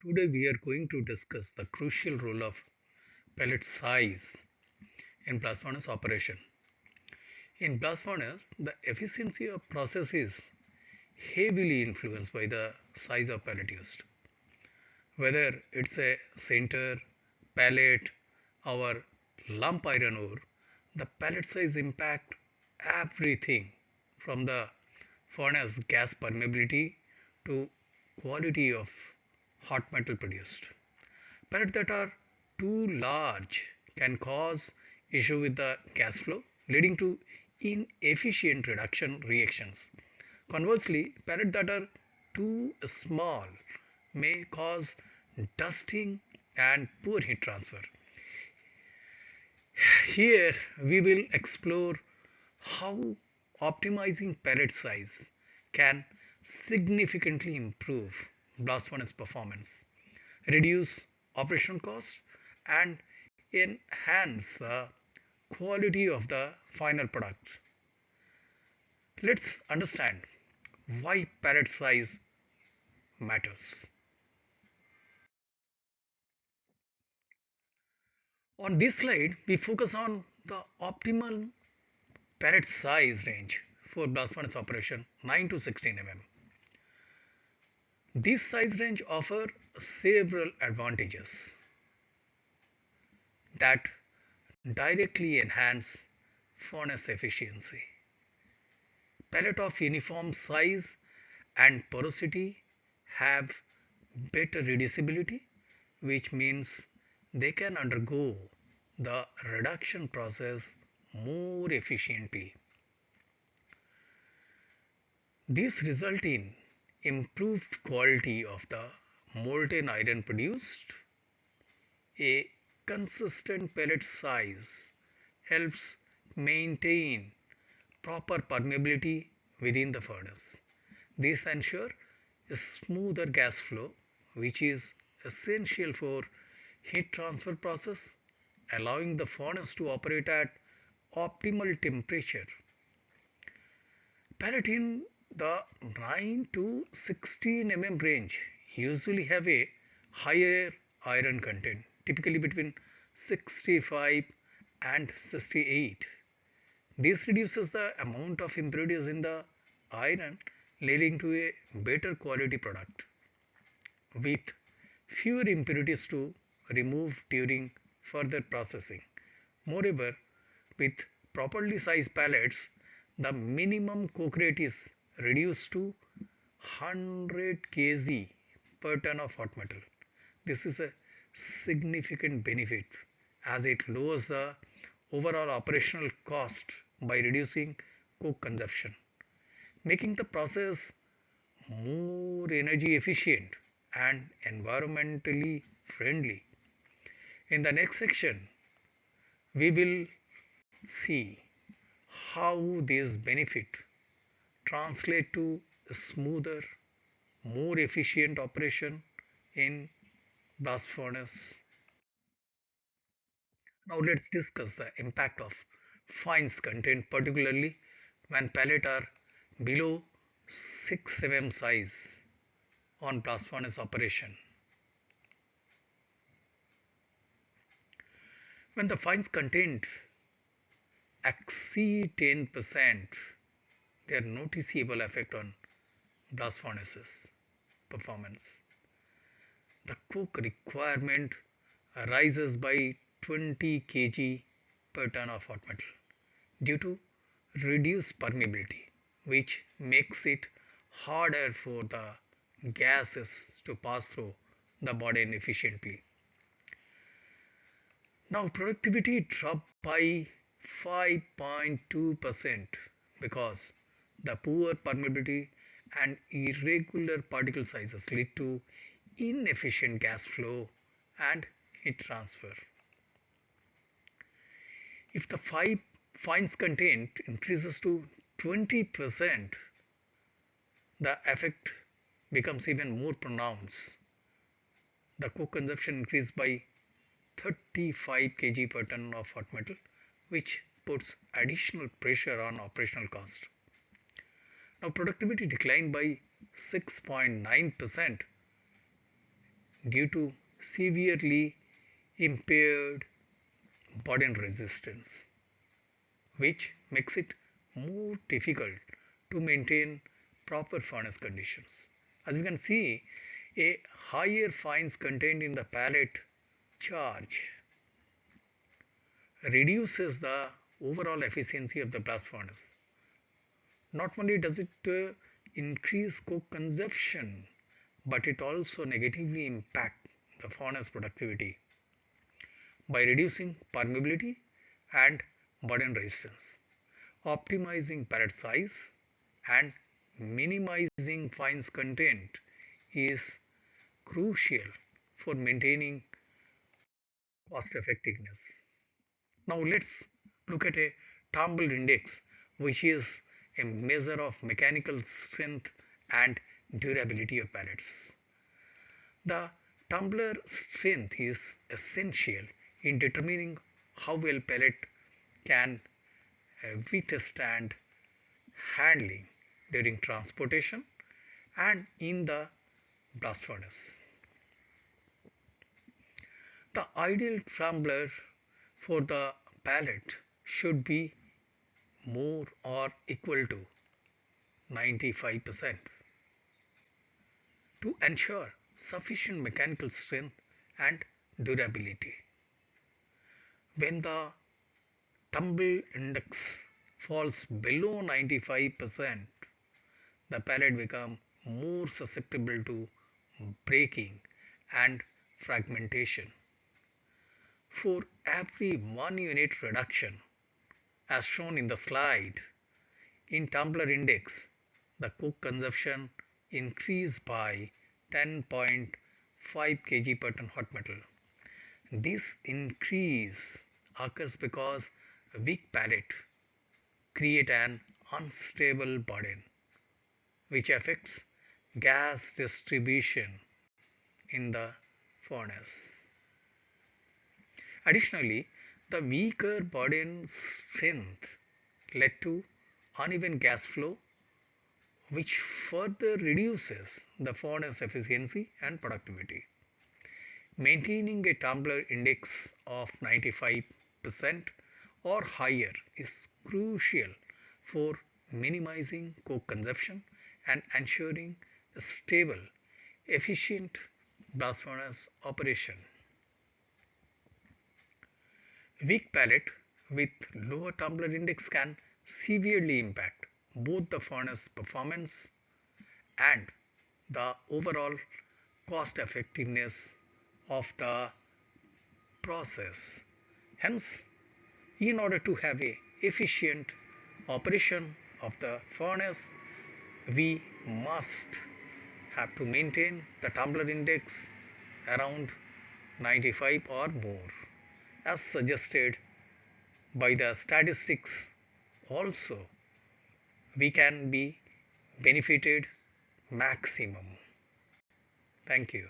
Today we are going to discuss the crucial role of pellet size in blast furnace operation. In blast furnace, the efficiency of process is heavily influenced by the size of pellet used. Whether it's a center, pellet, or lump iron ore, the pellet size impact everything from the furnace gas permeability to quality of hot metal produced. Pellets that are too large can cause issue with the gas flow, leading to inefficient reduction reactions. Conversely, pellets that are too small may cause dusting and poor heat transfer. Here we will explore how optimizing pellet size can significantly improve blast furnace performance, reduce operational costs, and enhance the quality of the final product. Let's understand why pellet size matters. On this slide, we focus on the optimal pellet size range for blast furnace operation 9 to 16 mm. This size range offers several advantages that directly enhance furnace efficiency. Pellet of uniform size and porosity have better reducibility, which means they can undergo the reduction process more efficiently. This result in improved quality of the molten iron produced. A consistent pellet size helps maintain proper permeability within the furnace. This ensures a smoother gas flow, which is essential for heat transfer process, allowing the furnace to operate at optimal temperature. Pellet in the 9 to 16 mm range usually have a higher iron content, typically between 65 and 68. This reduces the amount of impurities in the iron, leading to a better quality product with fewer impurities to remove during further processing. Moreover, with properly sized pellets, the minimum coke rate is reduced to 100 kg per ton of hot metal. This is a significant benefit as it lowers the overall operational cost by reducing coke consumption, making the process more energy efficient and environmentally friendly. In the next section, we will see how these benefits translate to a smoother, more efficient operation in blast furnace. Now let's discuss the impact of fines content, particularly when pellet are below 6 mm size on blast furnace operation. When the fines content exceed 10%, their noticeable effect on blast furnaces performance. The coke requirement rises by 20 kg per ton of hot metal due to reduced permeability, which makes it harder for the gases to pass through the body efficiently. Now productivity dropped by 5.2% because the poor permeability and irregular particle sizes lead to inefficient gas flow and heat transfer. If the fines content increases to 20%, the effect becomes even more pronounced. The coke consumption increased by 35 kg per ton of hot metal, which puts additional pressure on operational cost. Now productivity declined by 6.9%. due to severely impaired burden resistance, which makes it more difficult to maintain proper furnace conditions. As you can see, a higher fines contained in the pellet charge reduces the overall efficiency of the blast furnace. Not only does it increase coke consumption, but it also negatively impact the furnace productivity by reducing permeability and burden resistance, optimizing pellet size and minimizing fines content is crucial for maintaining cost effectiveness. Now let's look at a Tumble index, which is a measure of mechanical strength and durability of pellets. The tumbler strength is essential in determining how well pellet can withstand handling during transportation and in the blast furnace. The ideal tumbler for the pellet should be more or equal to 95% to ensure sufficient mechanical strength and durability. When the tumble index falls below 95%, the pellet becomes more susceptible to breaking and fragmentation. For every 1 unit reduction, as shown in the slide, in tumbler index, the coke consumption increased by 10.5 kg per ton hot metal. This increase occurs because weak pellet create an unstable burden which affects gas distribution in the furnace. Additionally, the weaker burden strength led to uneven gas flow, which further reduces the furnace efficiency and productivity. Maintaining a tumbler index of 95% or higher is crucial for minimizing coke consumption and ensuring a stable, efficient blast furnace operation. Weak pellet with lower tumbler index can severely impact both the furnace performance and the overall cost effectiveness of the process. Hence, in order to have a efficient operation of the furnace, we must have to maintain the tumbler index around 95 or more as suggested by the statistics. Also, we can be benefited maximum. Thank you.